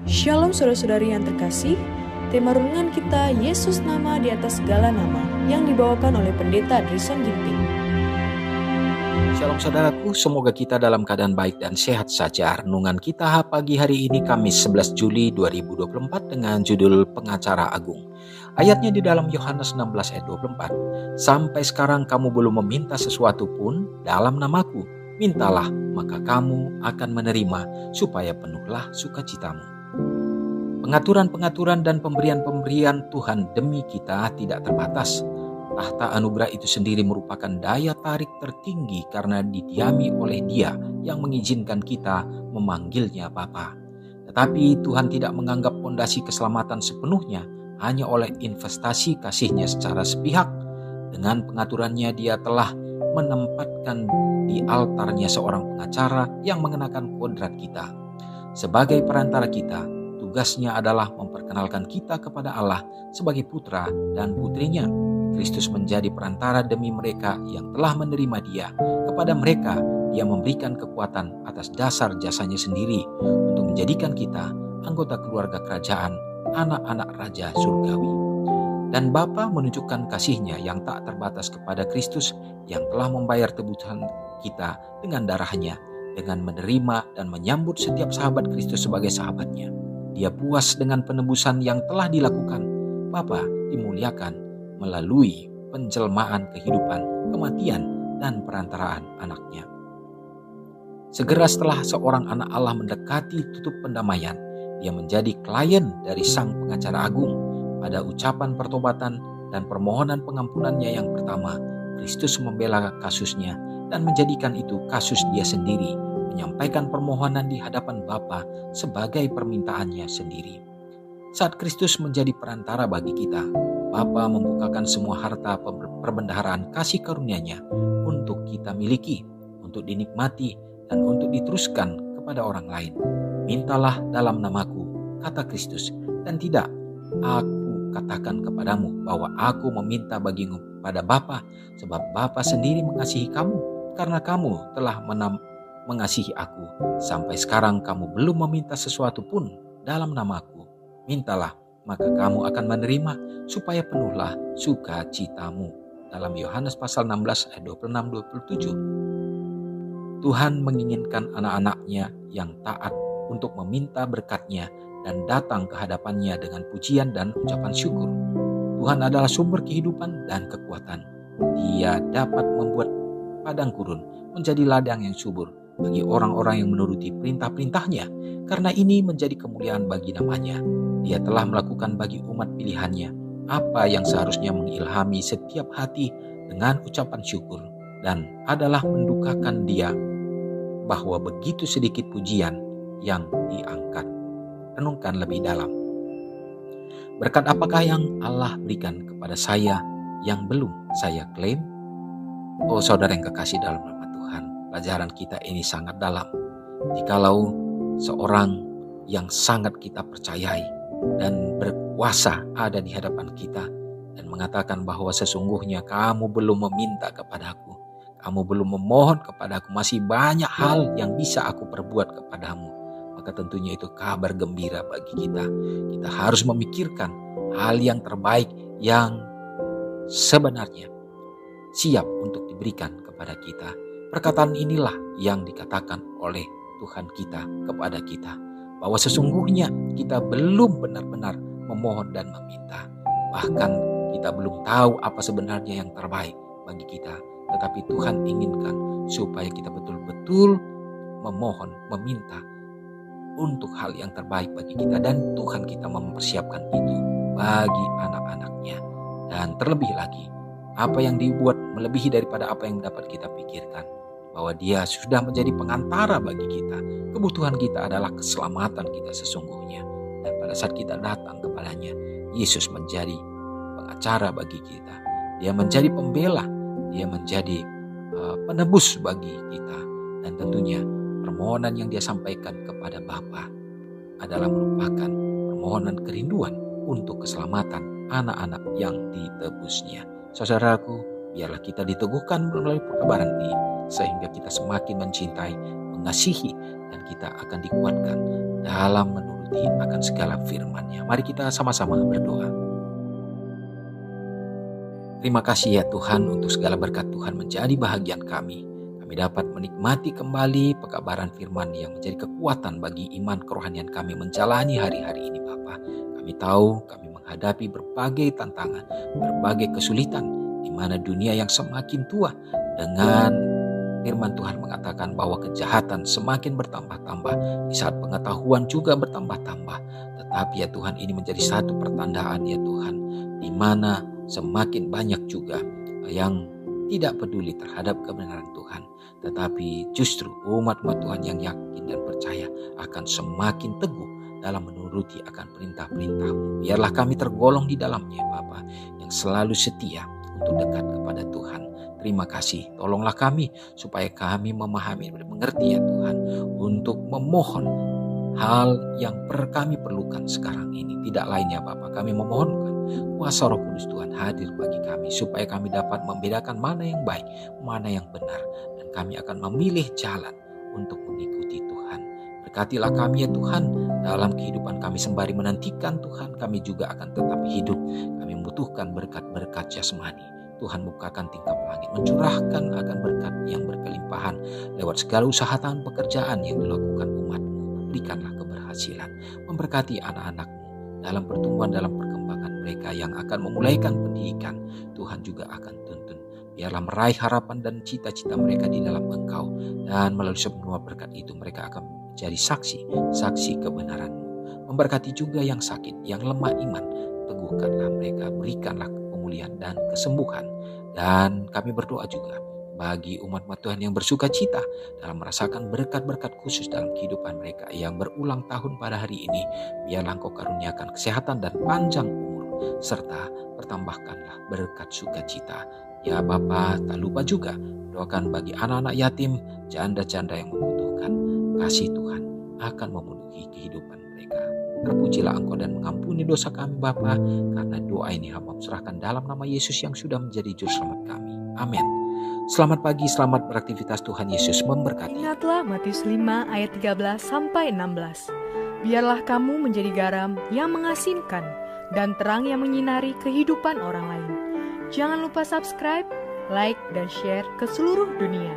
Shalom saudara-saudari yang terkasih, tema renungan kita Yesus nama di atas segala nama yang dibawakan oleh Pendeta Drison Ginting. Shalom saudaraku, semoga kita dalam keadaan baik dan sehat saja. Renungan kita pagi hari ini Kamis 11 Juli 2024 dengan judul Pengacara Agung. Ayatnya di dalam Yohanes 16 ayat 24. Sampai sekarang kamu belum meminta sesuatu pun dalam namaku. Mintalah, maka kamu akan menerima, supaya penuhlah sukacitamu. Pengaturan-pengaturan dan pemberian-pemberian Tuhan demi kita tidak terbatas. Tahta anugerah itu sendiri merupakan daya tarik tertinggi karena didiami oleh Dia yang mengizinkan kita memanggilnya Bapa. Tetapi Tuhan tidak menganggap fondasi keselamatan sepenuhnya hanya oleh investasi kasih-Nya secara sepihak. Dengan pengaturannya Dia telah menempatkan di altarnya seorang pengacara yang mengenakan kodrat kita. Sebagai perantara kita, tugasnya adalah memperkenalkan kita kepada Allah sebagai putra dan putrinya. Kristus menjadi perantara demi mereka yang telah menerima Dia. Kepada mereka, Dia memberikan kekuatan atas dasar jasanya sendiri untuk menjadikan kita anggota keluarga kerajaan, anak-anak Raja Surgawi. Dan Bapa menunjukkan kasih-Nya yang tak terbatas kepada Kristus yang telah membayar tebusan kita dengan darah-Nya, dengan menerima dan menyambut setiap sahabat Kristus sebagai sahabatnya. Dia puas dengan penebusan yang telah dilakukan. Bapa dimuliakan melalui penjelmaan kehidupan, kematian, dan perantaraan anaknya. Segera setelah seorang anak Allah mendekati tutup pendamaian, dia menjadi klien dari sang pengacara agung. Pada ucapan pertobatan dan permohonan pengampunannya yang pertama, Kristus membela kasusnya dan menjadikan itu kasus dia sendiri, menyampaikan permohonan di hadapan Bapa sebagai permintaannya sendiri. Saat Kristus menjadi perantara bagi kita, Bapa membukakan semua harta perbendaharaan kasih karunia-Nya untuk kita miliki, untuk dinikmati, dan untuk diteruskan kepada orang lain. Mintalah dalam namaku, kata Kristus, dan tidak aku katakan kepadamu bahwa aku meminta bagimu pada Bapa, sebab Bapa sendiri mengasihi kamu, karena kamu telah mengasihi aku. Sampai sekarang kamu belum meminta sesuatu pun dalam namaku. Mintalah, maka kamu akan menerima, supaya penuhlah sukacitamu. Dalam Yohanes pasal 16 ayat 26-27. Tuhan menginginkan anak-anaknya yang taat untuk meminta berkat-Nya dan datang ke hadapan-Nya dengan pujian dan ucapan syukur. Tuhan adalah sumber kehidupan dan kekuatan. Dia dapat membuat padang gurun menjadi ladang yang subur bagi orang-orang yang menuruti perintah-perintah-Nya, karena ini menjadi kemuliaan bagi nama-Nya. Dia telah melakukan bagi umat pilihan-Nya apa yang seharusnya mengilhami setiap hati dengan ucapan syukur, dan adalah mendukakan Dia bahwa begitu sedikit pujian yang diangkat. Renungkan lebih dalam. Berkat apakah yang Allah berikan kepada saya yang belum saya klaim? Oh saudara yang kekasih dalam nama Tuhan, pelajaran kita ini sangat dalam. Jikalau seorang yang sangat kita percayai dan berkuasa ada di hadapan kita dan mengatakan bahwa sesungguhnya kamu belum meminta kepadaku, kamu belum memohon kepadaku, masih banyak hal yang bisa aku perbuat kepadamu, maka tentunya itu kabar gembira bagi kita. Kita harus memikirkan hal yang terbaik yang sebenarnya siap untuk diberikan kepada kita. Perkataan inilah yang dikatakan oleh Tuhan kita kepada kita, bahwa sesungguhnya kita belum benar-benar memohon dan meminta. Bahkan kita belum tahu apa sebenarnya yang terbaik bagi kita. Tetapi Tuhan inginkan supaya kita betul-betul memohon, meminta untuk hal yang terbaik bagi kita. Dan Tuhan kita mempersiapkan itu bagi anak-anaknya. Dan terlebih lagi, apa yang dibuat melebihi daripada apa yang dapat kita pikirkan, bahwa Dia sudah menjadi pengantara bagi kita. Kebutuhan kita adalah keselamatan kita sesungguhnya. Dan pada saat kita datang kepadanya, Yesus menjadi pengacara bagi kita. Dia menjadi pembela, Dia menjadi penebus bagi kita. Dan tentunya permohonan yang Dia sampaikan kepada Bapa adalah merupakan permohonan kerinduan untuk keselamatan anak-anak yang ditebusnya. Saudaraku, biarlah kita diteguhkan melalui perkabaran ini, sehingga kita semakin mencintai, mengasihi, dan kita akan dikuatkan dalam menuruti menuruti akan segala firman-Nya. Mari kita sama-sama berdoa. Terima kasih ya Tuhan untuk segala berkat Tuhan menjadi bahagian kami. Kami dapat menikmati kembali pekabaran firman yang menjadi kekuatan bagi iman kerohanian kami menjalani hari-hari ini Bapa. Kami tahu kami menghadapi berbagai tantangan, berbagai kesulitan, di mana dunia yang semakin tua dengan firman Tuhan mengatakan bahwa kejahatan semakin bertambah-tambah, di saat pengetahuan juga bertambah-tambah. Tetapi ya Tuhan, ini menjadi satu pertandaan ya Tuhan, di mana semakin banyak juga yang tidak peduli terhadap kebenaran Tuhan. Tetapi justru umat-umat Tuhan yang yakin dan percaya akan semakin teguh dalam menuruti akan perintah-perintah-Mu. Biarlah kami tergolong di dalamnya Bapa, yang selalu setia untuk dekat kepada Tuhan. Terima kasih, tolonglah kami supaya kami memahami dan mengerti ya Tuhan, untuk memohon hal yang kami perlukan sekarang ini. Tidak lain ya Bapa, kami memohonkan kuasa Roh Kudus Tuhan hadir bagi kami, supaya kami dapat membedakan mana yang baik, mana yang benar, dan kami akan memilih jalan untuk mengikuti Tuhan. Berkatilah kami ya Tuhan dalam kehidupan kami, sembari menantikan Tuhan, kami juga akan tetap hidup. Kami membutuhkan berkat-berkat jasmani. Tuhan bukakan tingkap langit, mencurahkan akan berkat yang berkelimpahan lewat segala usaha tangan pekerjaan yang dilakukan umat-Mu. Berikanlah keberhasilan, memberkati anak-anak-Mu dalam pertumbuhan, dalam perkembangan mereka yang akan memulaikan pendidikan. Tuhan juga akan tuntun, biarlah meraih harapan dan cita-cita mereka di dalam Engkau, dan melalui semua berkat itu mereka akan menjadi saksi kebenaran-Mu. Memberkati juga yang sakit, yang lemah iman, teguhkanlah mereka, berikanlah pemulihan dan kesembuhan. Dan kami berdoa juga bagi umat-umat Tuhan yang bersuka cita dalam merasakan berkat-berkat khusus dalam kehidupan mereka yang berulang tahun pada hari ini. Biarlah Engkau karuniakan kesehatan dan panjang umur, serta pertambahkanlah berkat sukacita. Ya Bapa, tak lupa juga doakan bagi anak-anak yatim, janda-janda yang membutuhkan. Kasih Tuhan akan memenuhi kehidupan mereka. Terpujilah Engkau dan mengampuni dosa kami Bapa, karena doa ini hamba serahkan dalam nama Yesus yang sudah menjadi juru selamat kami. Amin. Selamat pagi, selamat beraktivitas, Tuhan Yesus memberkati. Ingatlah Matius 5 ayat 13-16. Biarlah kamu menjadi garam yang mengasinkan dan terang yang menyinari kehidupan orang lain. Jangan lupa subscribe, like, dan share ke seluruh dunia.